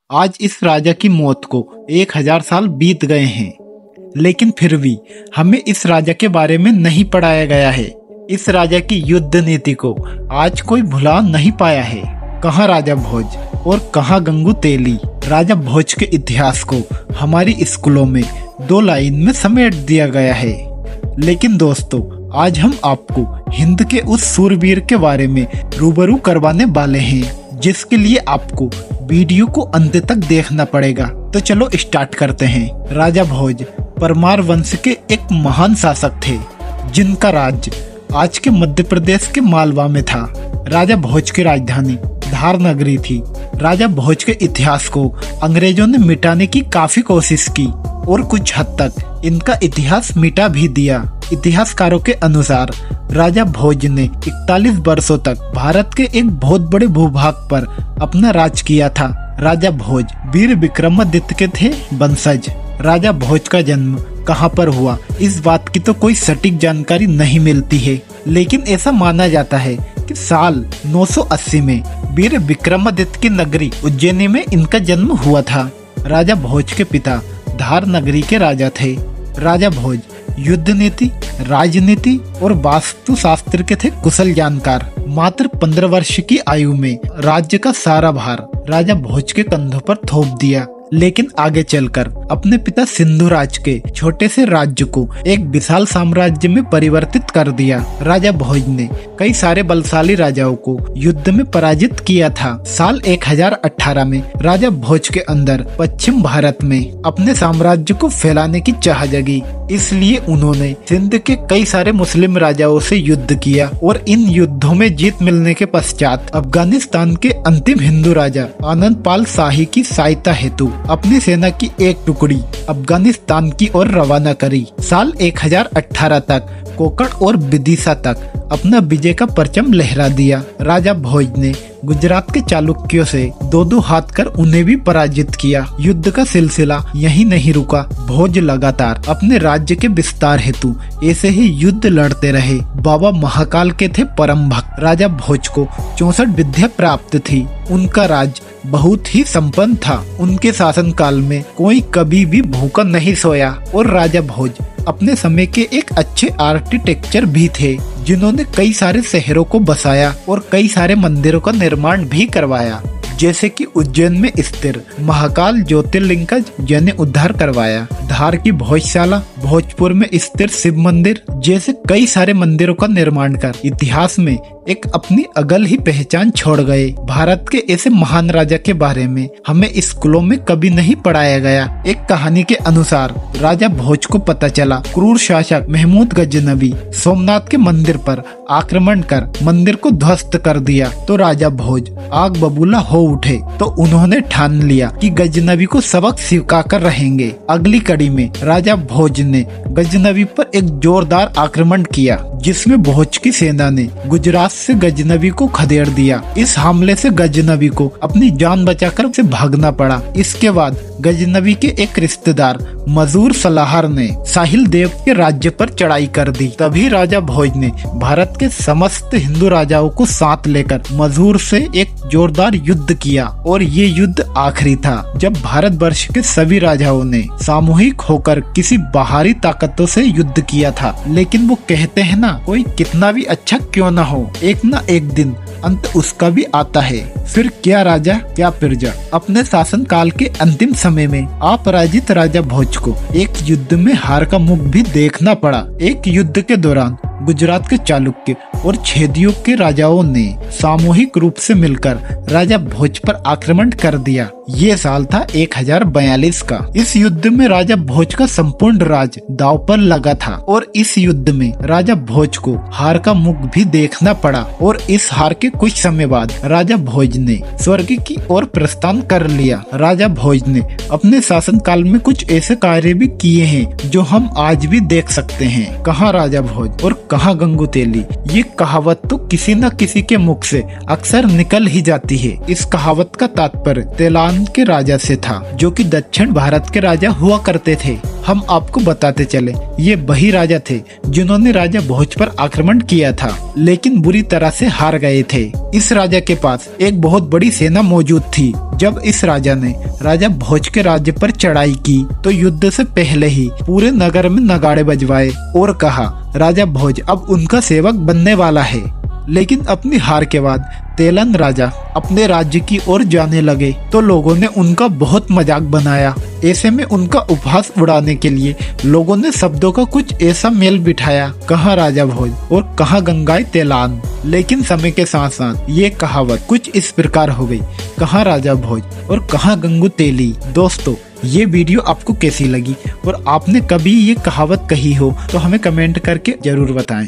आज इस राजा की मौत को 1000 साल बीत गए हैं, लेकिन फिर भी हमें इस राजा के बारे में नहीं पढ़ाया गया है। इस राजा की युद्ध नीति को आज कोई भुला नहीं पाया है। कहाँ राजा भोज और कहाँ गंगू तेली। राजा भोज के इतिहास को हमारी स्कूलों में 2 लाइन में समेट दिया गया है। लेकिन दोस्तों, आज हम आपको हिंद के उस सूरवीर के बारे में रूबरू करवाने वाले हैं, जिसके लिए आपको वीडियो को अंत तक देखना पड़ेगा। तो चलो स्टार्ट करते हैं। राजा भोज परमार वंश के एक महान शासक थे, जिनका राज्य आज के मध्य प्रदेश के मालवा में था। राजा भोज की राजधानी धार नगरी थी। राजा भोज के इतिहास को अंग्रेजों ने मिटाने की काफी कोशिश की और कुछ हद तक इनका इतिहास मिटा भी दिया। इतिहासकारों के अनुसार राजा भोज ने 41 वर्षों तक भारत के एक बहुत बड़े भूभाग पर अपना राज किया था। राजा भोज वीर विक्रमादित्य के थे वंशज। राजा भोज का जन्म कहाँ पर हुआ, इस बात की तो कोई सटीक जानकारी नहीं मिलती है, लेकिन ऐसा माना जाता है कि साल 980 में वीर विक्रमादित्य की नगरी उज्जैनी में इनका जन्म हुआ था। राजा भोज के पिता धार नगरी के राजा थे। राजा भोज युद्ध नीति, राजनीति और वास्तु शास्त्र के थे कुशल जानकार। मात्र 15 वर्ष की आयु में राज्य का सारा भार राजा भोज के कंधों पर थोप दिया, लेकिन आगे चलकर अपने पिता सिंधुराज के छोटे से राज्य को एक विशाल साम्राज्य में परिवर्तित कर दिया। राजा भोज ने कई सारे बलशाली राजाओं को युद्ध में पराजित किया था। साल 1018 में राजा भोज के अंदर पश्चिम भारत में अपने साम्राज्य को फैलाने की चाह जगी, इसलिए उन्होंने सिंध के कई सारे मुस्लिम राजाओं से युद्ध किया और इन युद्धों में जीत मिलने के पश्चात अफगानिस्तान के अंतिम हिंदू राजा आनंद पाल शाही की सहायता हेतु अपनी सेना की एक टुकड़ी अफगानिस्तान की ओर रवाना करी। साल 1018 तक कोकण और विदिशा तक अपना विजय का परचम लहरा दिया। राजा भोज ने गुजरात के चालुक्यों से 2-2 हाथ कर उन्हें भी पराजित किया। युद्ध का सिलसिला यहीं नहीं रुका। भोज लगातार अपने राज्य के विस्तार हेतु ऐसे ही युद्ध लड़ते रहे। बाबा महाकाल के थे परम भक्त। राजा भोज को 64 विद्या प्राप्त थी। उनका राज्य बहुत ही संपन्न था। उनके शासन काल में कोई कभी भी भूखा नहीं सोया और राजा भोज अपने समय के एक अच्छे आर्किटेक्चर भी थे, जिन्होंने कई सारे शहरों को बसाया और कई सारे मंदिरों का निर्माण भी करवाया, जैसे कि उज्जैन में स्थित महाकाल ज्योतिर्लिंग का जन उद्धार करवाया। धार की भोजशाला, भोजपुर में स्थित शिव मंदिर जैसे कई सारे मंदिरों का निर्माण कर इतिहास में एक अपनी अगल ही पहचान छोड़ गए। भारत के ऐसे महान राजा के बारे में हमें स्कूलों में कभी नहीं पढ़ाया गया। एक कहानी के अनुसार राजा भोज को पता चला क्रूर शासक महमूद गजनवी सोमनाथ के मंदिर पर आक्रमण कर मंदिर को ध्वस्त कर दिया, तो राजा भोज आग बबूला हो उठे। तो उन्होंने ठान लिया कि गजनवी को सबक सिखा कर रहेंगे। अगली कड़ी में राजा भोज ने गजनवी पर एक जोरदार आक्रमण किया, जिसमें भोज की सेना ने गुजरात से गजनवी को खदेड़ दिया। इस हमले से गजनवी को अपनी जान बचाकर से भागना पड़ा। इसके बाद गजनवी के एक रिश्तेदार मजूर सलाहर ने साहिल देव के राज्य पर चढ़ाई कर दी। तभी राजा भोज ने भारत के समस्त हिंदू राजाओं को साथ लेकर मजूर से एक जोरदार युद्ध किया और ये युद्ध आखिरी था जब भारत वर्ष के सभी राजाओं ने सामूहिक होकर किसी बाहरी ताकतों से युद्ध किया था। लेकिन वो कहते हैं ना, कोई कितना भी अच्छा क्यों ना हो, एक ना एक दिन अंत उसका भी आता है। फिर क्या राजा क्या प्रजा। अपने शासन काल के अंतिम समय में अपराजित राजा भोज को एक युद्ध में हार का मुख भी देखना पड़ा। एक युद्ध के दौरान गुजरात के चालुक्य और छेदियों के राजाओं ने सामूहिक रूप से मिलकर राजा भोज पर आक्रमण कर दिया। ये साल था 1042 का। इस युद्ध में राजा भोज का संपूर्ण राज दांव पर लगा था और इस युद्ध में राजा भोज को हार का मुख भी देखना पड़ा और इस हार के कुछ समय बाद राजा भोज ने स्वर्ग की ओर प्रस्थान कर लिया। राजा भोज ने अपने शासन काल में कुछ ऐसे कार्य भी किए हैं जो हम आज भी देख सकते हैं। कहाँ राजा भोज और कहाँ गंगू तेली। ये कहावत तो किसी न किसी के मुख से अक्सर निकल ही जाती है। इस कहावत का तात्पर्य तेलान के राजा से था, जो कि दक्षिण भारत के राजा हुआ करते थे। हम आपको बताते चले, ये वही राजा थे जिन्होंने राजा भोज पर आक्रमण किया था, लेकिन बुरी तरह से हार गए थे। इस राजा के पास एक बहुत बड़ी सेना मौजूद थी। जब इस राजा ने राजा भोज के राज्य पर चढ़ाई की तो युद्ध से पहले ही पूरे नगर में नगाड़े बजवाए और कहा राजा भोज अब उनका सेवक बनने वाला है। लेकिन अपनी हार के बाद तेलन राजा अपने राज्य की ओर जाने लगे तो लोगों ने उनका बहुत मजाक बनाया। ऐसे में उनका उपहास उड़ाने के लिए लोगों ने शब्दों का कुछ ऐसा मेल बिठाया, कहा राजा भोज और कहा गंगाई तेलान। लेकिन समय के साथ साथ ये कहावत कुछ इस प्रकार हो गई, कहा राजा भोज और कहा गंगू तेली। दोस्तों, ये वीडियो आपको कैसी लगी और आपने कभी ये कहावत कही हो तो हमें कमेंट करके जरूर बताएं।